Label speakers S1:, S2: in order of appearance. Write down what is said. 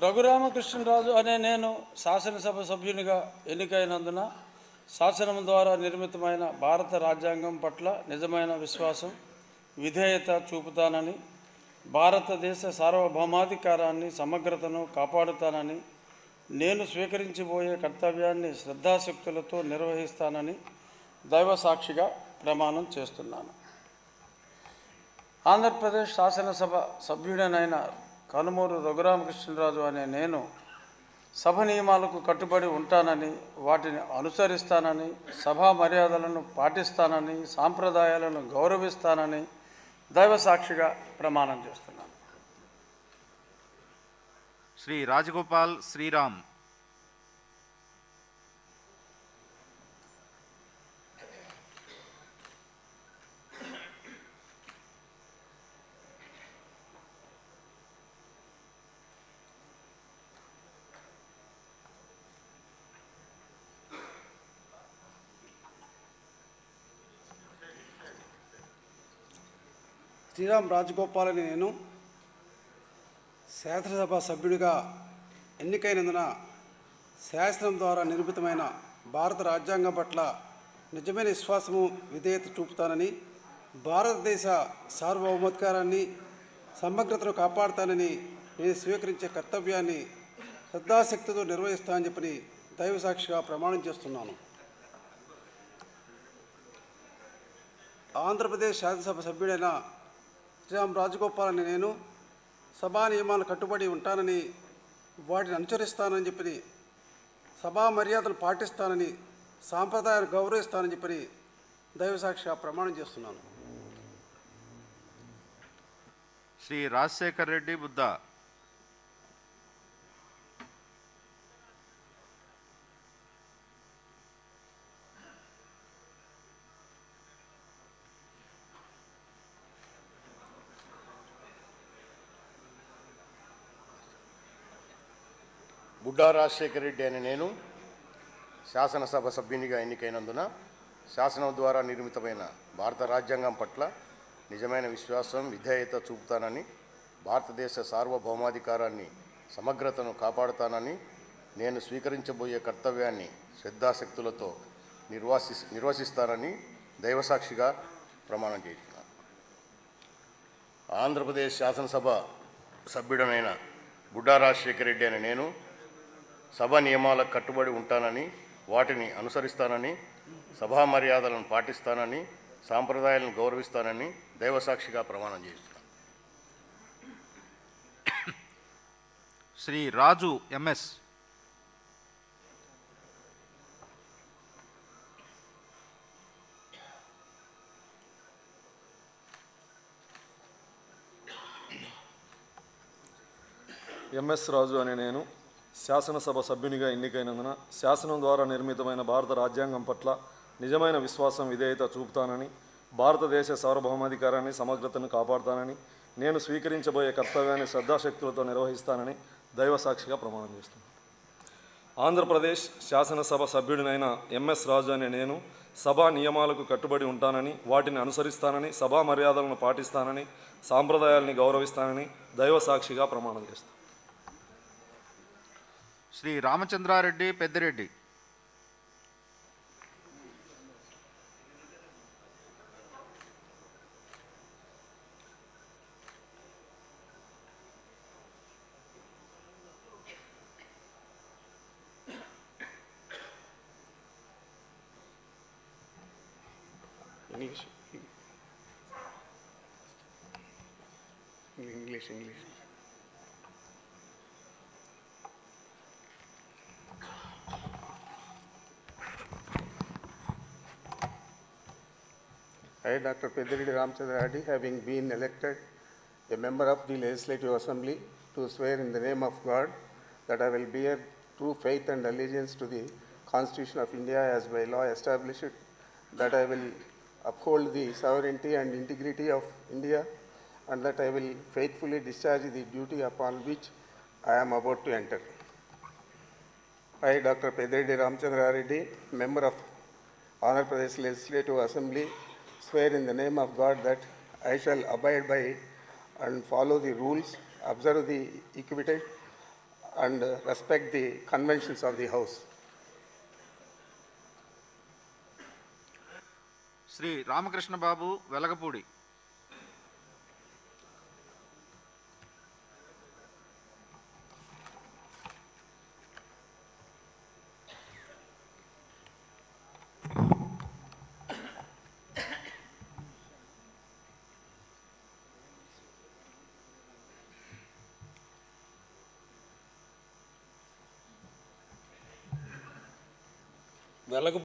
S1: రఘురామకృష్ణరాజు అనే నేను శాసనసభ సభ్యునిగా ఎన్నికైనందున శాసనం ద్వారా నిర్మితమైన భారత రాజ్యాంగం పట్ల నిజమైన విశ్వాసం, విధేయత చూపుతానని, భారతదేశ సార్వభౌమాధికారాన్ని, సమగ్రతను కాపాడుతానని, నేను స్వీకరించబోయే కర్తవ్యాన్ని శ్రద్ధాశక్తులతో నిర్వహిస్తానని దైవసాక్షిగా ప్రమాణం చేస్తున్నాను. ఆంధ్రప్రదేశ్ శాసనసభ సభ్యుడనైన కనుమూరు రఘురామకృష్ణరాజు అనే నేను సభ నియమాలకు కట్టుబడి ఉంటానని, వాటిని అనుసరిస్తానని, సభా మర్యాదలను పాటిస్తానని, సాంప్రదాయాలను గౌరవిస్తానని దైవసాక్షిగా ప్రమాణం చేస్తున్నాను.
S2: శ్రీ రాజగోపాల్ శ్రీరామ్.
S3: శ్రీరామ్ రాజగోపాల్ అని నేను శాసనసభ సభ్యుడిగా ఎన్నికైనందున శాసనం ద్వారా నిర్మితమైన భారత రాజ్యాంగం పట్ల నిజమైన విశ్వాసము, విధేయత చూపుతానని, భారతదేశ సార్వభౌమాధికారాన్ని, సమగ్రతను కాపాడుతానని, నేను స్వీకరించే కర్తవ్యాన్ని శ్రద్ధాశక్తితో నిర్వహిస్తానని చెప్పని దైవసాక్షిగా ప్రమాణం చేస్తున్నాను. ఆంధ్రప్రదేశ్ శాసనసభ సభ్యుడైన శ్రీరామ్ రాజగోపాల్ అని నేను సభా నియమాలకు కట్టుబడి ఉంటానని, వాటిని అనుసరిస్తానని చెప్పి, సభా మర్యాదలు పాటిస్తానని, సాంప్రదాయాలు గౌరవిస్తానని చెప్పి దైవసాక్షిగా ప్రమాణం చేస్తున్నాను.
S2: శ్రీ రాజశేఖర్ రెడ్డి బుద్ధ.
S4: బుడ్డా రాజశేఖర రెడ్డి అనే నేను శాసనసభ సభ్యునిగా ఎన్నికైనందున శాసనం ద్వారా నిర్మితమైన భారత రాజ్యాంగం పట్ల నిజమైన విశ్వాసం, విధేయత చూపుతానని, భారతదేశ సార్వభౌమాధికారాన్ని, సమగ్రతను కాపాడుతానని, నేను స్వీకరించబోయే కర్తవ్యాన్ని శ్రద్ధాశక్తులతో నిర్వహిస్తానని దైవసాక్షిగా ప్రమాణం చేస్తున్నాను. ఆంధ్రప్రదేశ్ శాసనసభ సభ్యుడనైన బుడ్డా రాజశేఖర రెడ్డి అనే నేను సభ నియమాలకు కట్టుబడి ఉంటానని, వాటిని అనుసరిస్తానని, సభా మర్యాదలను పాటిస్తానని, సాంప్రదాయాలను గౌరవిస్తానని దైవసాక్షిగా ప్రమాణం చేస్తున్నాను.
S2: శ్రీ రాజు ఎంఎస్.
S5: ఎంఎస్ రాజు అనే నేను శాసనసభ సభ్యునిగా ఎన్నికైనందున శాసనం ద్వారా నిర్మితమైన భారత రాజ్యాంగం పట్ల నిజమైన విశ్వాసం, విధేయత చూపుతానని, భారతదేశ సార్వభౌమాధికారాన్ని, సమగ్రతను కాపాడుతానని, నేను స్వీకరించబోయే కర్తవ్యాన్ని శ్రద్ధాశక్తులతో నిర్వహిస్తానని దైవసాక్షిగా ప్రమాణం చేస్తున్నాను. ఆంధ్రప్రదేశ్ శాసనసభ సభ్యుడినైన ఎంఎస్ రాజు అనే నేను సభా నియమాలకు కట్టుబడి ఉంటానని, వాటిని అనుసరిస్తానని, సభా మర్యాదలను పాటిస్తానని, సాంప్రదాయాల్ని గౌరవిస్తానని దైవసాక్షిగా ప్రమాణం చేస్తాను.
S2: Shri Ramachandra Reddy Peddireddy.
S3: English. I, Dr. Peddireddy Ramchandra Reddy, having been elected a member of the Legislative Assembly, do swear in the name of God that I will bear true faith and allegiance to the Constitution of India as by law established, that I will uphold the sovereignty and integrity of India, and that I will faithfully discharge the duty upon which I am about to enter. I, Dr. Peddireddy Ramchandra Reddy, member of Andhra Pradesh Legislative Assembly, swear in the name of God that I shall abide by and follow the rules, observe the equity and respect the conventions of the House.
S2: Shri Ramakrishna Babu Velagapudi.
S6: వెలగ